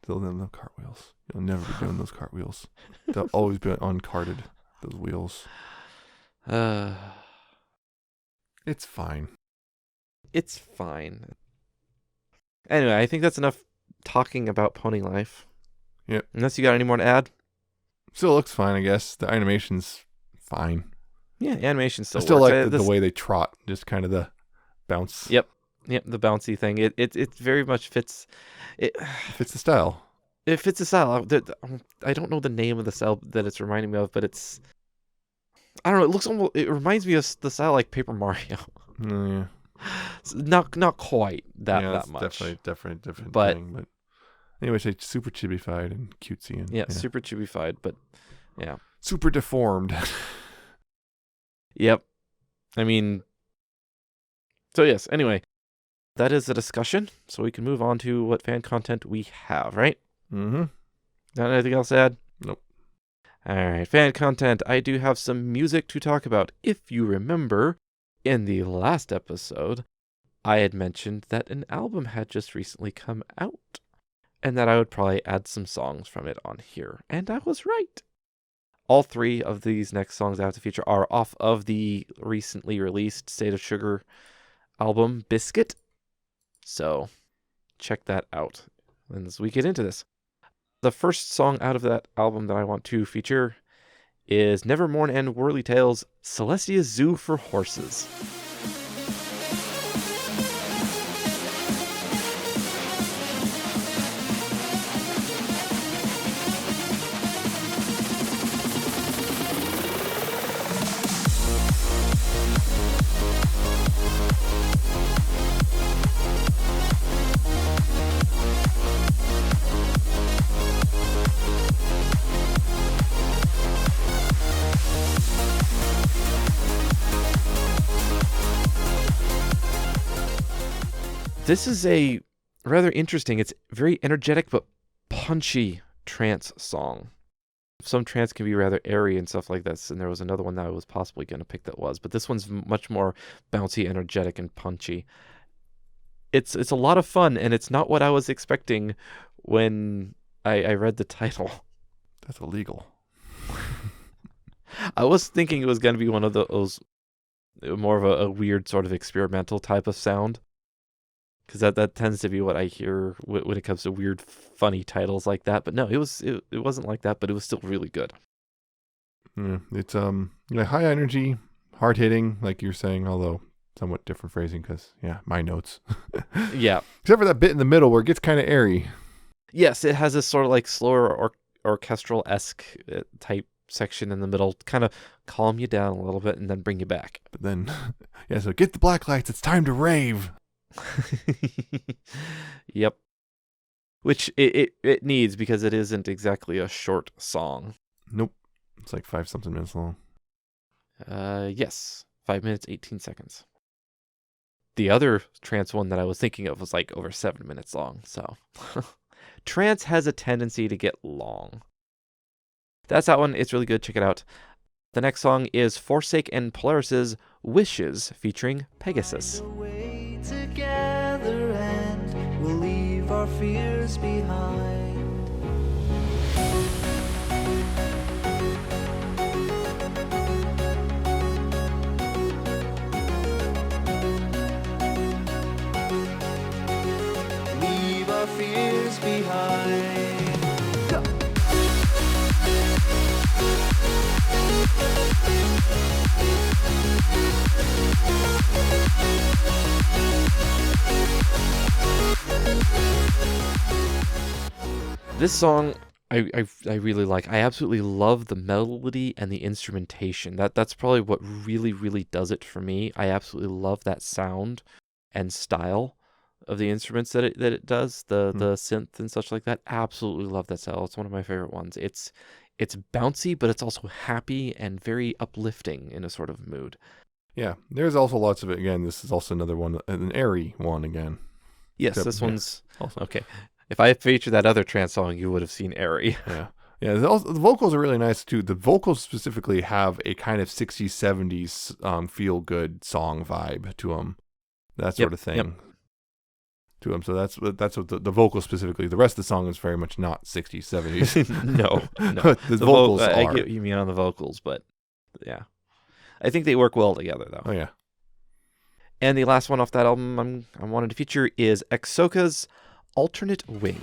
S2: Still no cartwheels. You'll never be doing those cartwheels. They'll always be uncarted. Those wheels. It's fine.
S1: It's fine. Anyway, I think that's enough talking about Pony Life.
S2: Yep.
S1: Unless you got any more to add?
S2: Still looks fine, I guess. The animation's fine.
S1: Yeah, animation still
S2: I still
S1: works.
S2: like the way they trot, just kind of the bounce.
S1: Yep, the bouncy thing. It very much fits. It
S2: fits the style.
S1: It fits the style. I don't know the name of the style that it's reminding me of, but it's. I don't know. It looks almost. It reminds me of the style like Paper Mario.
S2: Yeah.
S1: Not quite that much.
S2: Definitely different
S1: but,
S2: thing. But anyway, it's super chibified and cutesy and
S1: yeah, super chibified, but yeah,
S2: super deformed.
S1: Yep. I mean. So yes. Anyway, that is the discussion. So we can move on to what fan content we have, right?
S2: Mm-hmm.
S1: Not anything else to add?
S2: Nope.
S1: All right, fan content. I do have some music to talk about. If you remember, in the last episode, I had mentioned that an album had just recently come out, and that I would probably add some songs from it on here. And I was right. All 3 of these next songs I have to feature are off of the recently released State of Sugar album, Biscuit. So, check that out as we get into this. The first song out of that album that I want to feature is Nevermourn and Whirly Tales' Celestia Zoo for Horses. This is a rather interesting, it's very energetic but punchy trance song. Some trance can be rather airy and stuff like this, and there was another one that I was possibly going to pick that was, but this one's much more bouncy, energetic, and punchy. It's a lot of fun, and it's not what I was expecting when I read the title.
S2: That's illegal.
S1: I was thinking it was going to be one of those, more of a weird sort of experimental type of sound. Because that tends to be what I hear when it comes to weird, funny titles like that. But no, it wasn't like that, but it was still really good.
S2: Yeah, it's high energy, hard hitting, like you're saying, although somewhat different phrasing because my notes.
S1: Yeah.
S2: Except for that bit in the middle where it gets kind of airy.
S1: Yes, it has this sort of like slower orchestral-esque type section in the middle, to kind of calm you down a little bit and then bring you back.
S2: But then, so get the black lights. It's time to rave.
S1: Yep. Which it needs, because it isn't exactly a short song.
S2: Nope. It's like 5-something minutes long.
S1: Yes. 5 minutes, 18 seconds. The other trance one that I was thinking of was like over 7 minutes long, so. Trance has a tendency to get long. That's that one. It's really good. Check it out. The next song is Forsake and Polaris' Wishes, featuring PegasYs.
S3: Together and we'll leave our fears behind. Leave our fears behind. Go.
S1: This song I really like. I absolutely love the melody and the instrumentation. That's probably what really does it for me. I absolutely love that sound and style of the instruments that it does, the synth and such like that. Absolutely love that style. It's one of my favorite ones. It's bouncy, but it's also happy and very uplifting in a sort of mood.
S2: Yeah, there's also lots of it. Again, this is also another one, an airy one again.
S1: Yes,
S2: Except,
S1: this one's
S2: also
S1: okay. If I featured that other trance song, you would have seen airy.
S2: Yeah. Yeah, the vocals are really nice too. The vocals specifically have a kind of 60s, 70s feel good song vibe to them. That sort of thing.
S1: Yep.
S2: To them. So that's what the vocals specifically. The rest of the song is very much not 60s, 70s.
S1: No.
S2: the vocals are.
S1: I get what you mean on the vocals, but yeah. I think they work well together, though.
S2: Oh, yeah.
S1: And the last one off that album I wanted to feature is Eksoka's Alternate Wing.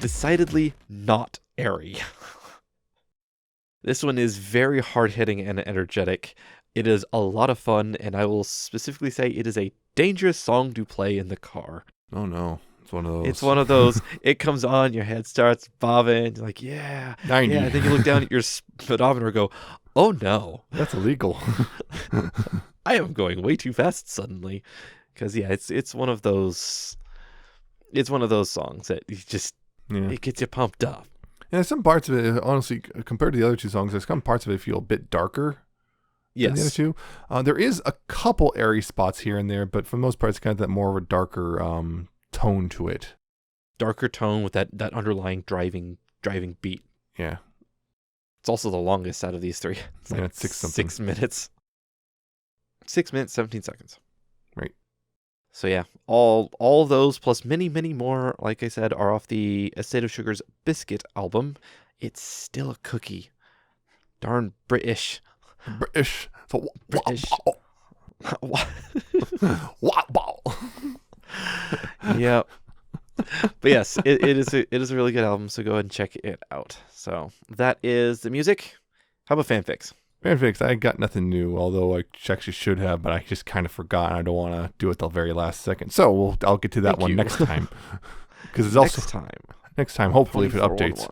S1: decidedly not airy. This one is very hard-hitting and energetic. It is a lot of fun, and I will specifically say it is a dangerous song to play in the car.
S2: Oh no, it's one of those.
S1: It's one of those, it comes on, your head starts bobbing, you're like, yeah,
S2: 90.
S1: yeah. Then you look down at your speedometer and go, oh no.
S2: That's illegal.
S1: I am going way too fast suddenly. Because, yeah, it's one of those songs that you just, it gets you pumped up.
S2: Yeah, some parts of it, honestly, compared to the other two songs, there's some parts of it feel a bit darker.
S1: Yes.
S2: Than the other two. There is a couple airy spots here and there, but for the most part, it's kind of that more of a darker tone to it.
S1: Darker tone with that underlying driving beat.
S2: Yeah.
S1: It's also the longest out of these three. It's like
S2: it's
S1: 6 minutes. 6 minutes, 17 seconds.
S2: Right.
S1: So yeah, all those plus many, many more, like I said, are off the Estate of Sugar's Biscuit album. It's still a cookie. Darn British.
S2: British. So,
S1: British. Yeah. But yes, it is a really good album, so go ahead and check it out. So that is the music. How about fanfics?
S2: Fanfics, I got nothing new, although I actually should have, but I just kind of forgot, and I don't want to do it till the very last second. So I'll get to that one next time. Because it's also next time, hopefully, if it updates.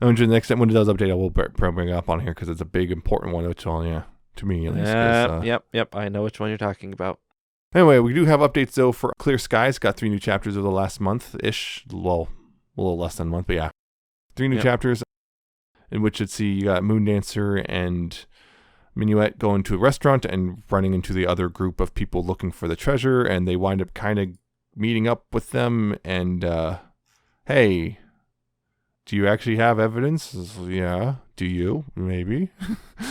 S2: And the next time when it does update, I will bring it up on here because it's a big, important one, which, well, yeah, to me at least.
S1: Yep. I know which one you're talking about.
S2: Anyway, we do have updates, though, for Clear Skies. Got 3 new chapters over the last month-ish. Well, a little less than a month, but yeah. 3 new chapters in which you'd see you got Moondancer and Minuet going to a restaurant and running into the other group of people looking for the treasure, and they wind up kind of meeting up with them, and, hey, do you actually have evidence? Yeah. Do you? Maybe.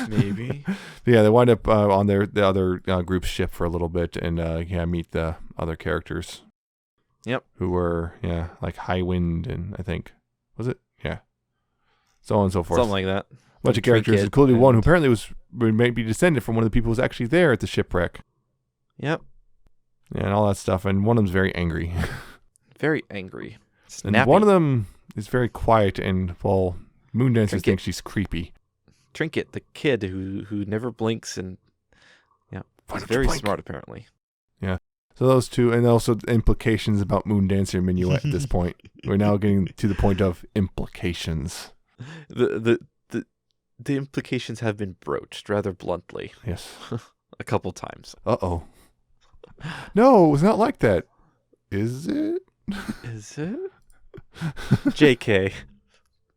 S1: Maybe.
S2: Yeah, they wind up on the other group's ship for a little bit and meet the other characters.
S1: Yep.
S2: Who were, like High Wind and I think, was it? Yeah. So on and so forth.
S1: Something like that.
S2: A bunch of characters, including one who apparently might be descended from one of the people who was actually there at the shipwreck.
S1: Yep.
S2: Yeah, and all that stuff. And one of them's very angry.
S1: Very angry. Snappy.
S2: And one of them is very quiet and, well, Moondancer thinks she's creepy.
S1: Trinket, the kid who never blinks and is very smart apparently.
S2: Yeah. So those two, and also the implications about Moondancer and Minuet at this point. We're now getting to the point of implications.
S1: The implications have been broached rather bluntly.
S2: Yes.
S1: A couple times.
S2: Uh-oh. No, it was not like that. Is it?
S1: Is it? JK.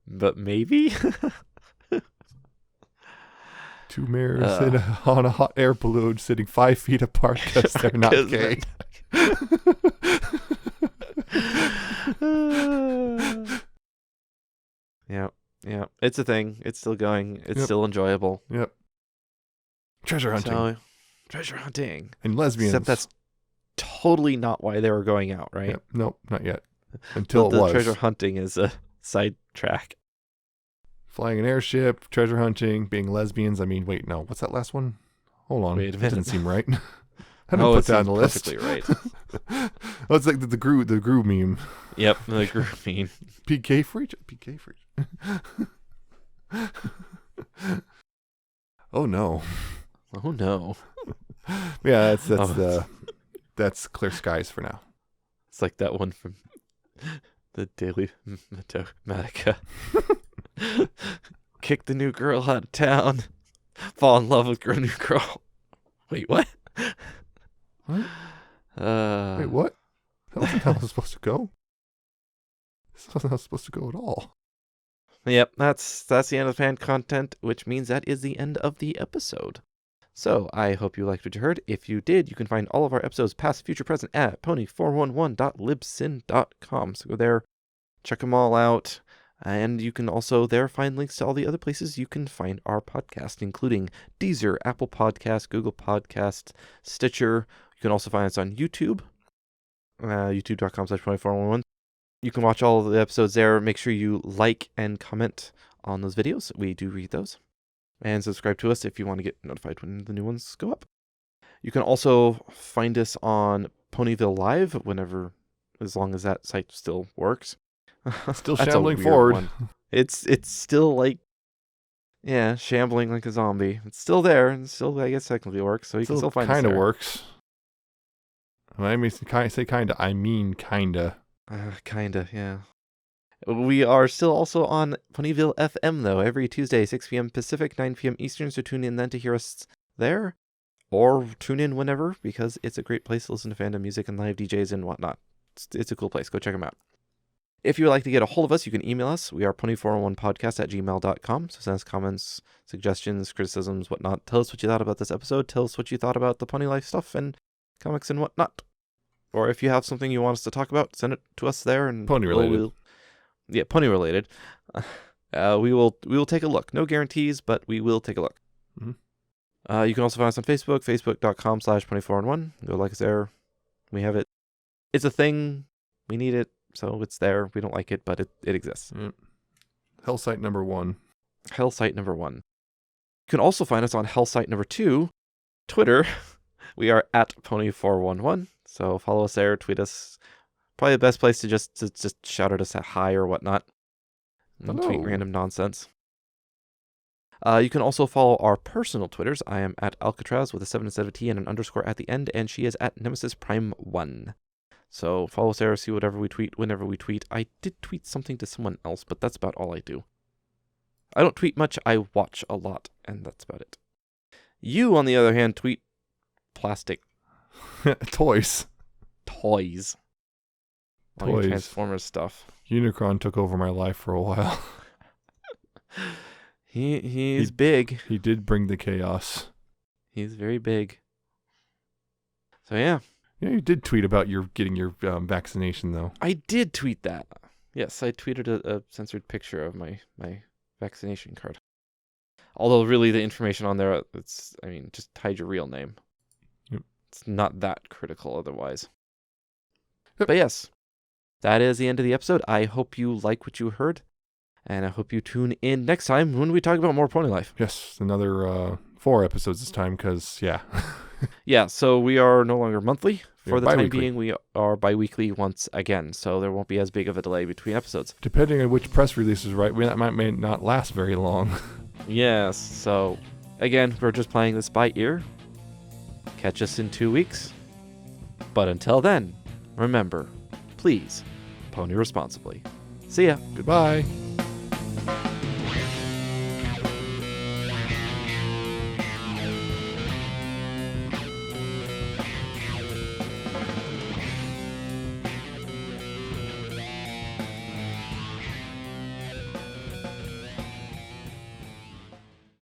S1: But maybe?
S2: Two mares on a hot air balloon sitting 5 feet apart because they're not gay.
S1: Yeah. It's a thing. It's still going. It's still enjoyable.
S2: Yep. Treasure hunting.
S1: Treasure hunting.
S2: And lesbians.
S1: Except that's totally not why they were going out, right?
S2: Yep. Nope, not yet. Until
S1: the
S2: it was.
S1: Treasure hunting is a side track.
S2: Flying an airship, treasure hunting, being lesbians. I mean, wait, no. What's that last one? Hold on.
S1: Wait a minute.
S2: That doesn't seem right. I didn't put that on the list.
S1: Perfectly right.
S2: Oh, it's like the Gru meme.
S1: Yep, the Gru meme.
S2: PK for each. PK for each. Oh no.
S1: Oh no.
S2: Yeah, that's Clear Skies for now.
S1: It's like that one from the Daily Madoka. Kick the new girl out of town. Fall in love with new girl. Wait, what?
S2: What? Wait, what? That wasn't how it was supposed to go. This wasn't how it was supposed to go at all.
S1: Yep, that's the end of fan content, which means that is the end of the episode. So, I hope you liked what you heard. If you did, you can find all of our episodes, past, future, present, at pony411.libsyn.com. So go there, check them all out, and you can also there find links to all the other places you can find our podcast, including Deezer, Apple Podcasts, Google Podcasts, Stitcher. You can also find us on YouTube, youtube.com/pony411. You can watch all of the episodes there. Make sure you like and comment on those videos. We do read those. And subscribe to us if you want to get notified when the new ones go up. You can also find us on Ponyville Live whenever, as long as that site still works.
S2: Still
S1: That's a
S2: shambling
S1: weird
S2: forward.
S1: one. It's still like, yeah, shambling like a zombie. It's still there, and still, I guess, technically works, so you can still find us
S2: kind of
S1: there.
S2: works. When I mean say kinda, I mean kinda.
S1: Kinda, yeah. We are still also on Ponyville FM, though, every Tuesday, 6 p.m. Pacific, 9 p.m. Eastern, so tune in then to hear us there, or tune in whenever, because it's a great place to listen to fandom music and live DJs and whatnot. It's a cool place. Go check them out. If you would like to get a hold of us, you can email us. We are pony401podcast@gmail.com, so send us comments, suggestions, criticisms, whatnot. Tell us what you thought about this episode. Tell us what you thought about the Pony Life stuff and comics and whatnot. Or if you have something you want us to talk about, send it to us there. And
S2: Pony related.
S1: Yeah, pony related. We will take a look. No guarantees, but we will take a look.
S2: Mm-hmm.
S1: You can also find us on Facebook, facebook.com/pony401. Go like us there. We have it. It's a thing. We need it, so it's there. We don't like it, but it exists.
S2: Yep. Hell Site number 1.
S1: Hell Site number 1. You can also find us on Hell Site number 2, Twitter. We are at pony411. So follow us there, tweet us. Probably the best place to just shout at us at hi or whatnot. And tweet random nonsense. You can also follow our personal Twitters. I am at Alca7raz with a 7 instead of a T and an underscore at the end, and she is at Nemesis Prime 1. So follow us there, see whatever we tweet, whenever we tweet. I did tweet something to someone else, but that's about all I do. I don't tweet much, I watch a lot, and that's about it. You, on the other hand, tweet plastic
S2: Toys.
S1: toys. All your Transformers stuff.
S2: Unicron took over my life for a while.
S1: He's big.
S2: He did bring the chaos.
S1: He's very big. So yeah.
S2: Yeah, you did tweet about getting your vaccination, though.
S1: I did tweet that. Yes, I tweeted a censored picture of my vaccination card. Although really the information on there, just hide your real name.
S2: Yep.
S1: It's not that critical otherwise.
S2: Yep.
S1: But yes, that is the end of the episode. I hope you like what you heard. And I hope you tune in next time when we talk about more Pony Life.
S2: Yes, another 4 episodes this time, because, yeah.
S1: Yeah, so we are no longer monthly. For the time
S2: bi-weekly.
S1: being, we are bi-weekly once again, so there won't be as big of a delay between episodes.
S2: Depending on which press release is right, that may not last very long.
S1: Yes, so again, we're just playing this by ear. Catch us in 2 weeks. But until then, remember, please, pony responsibly. See ya.
S2: Goodbye.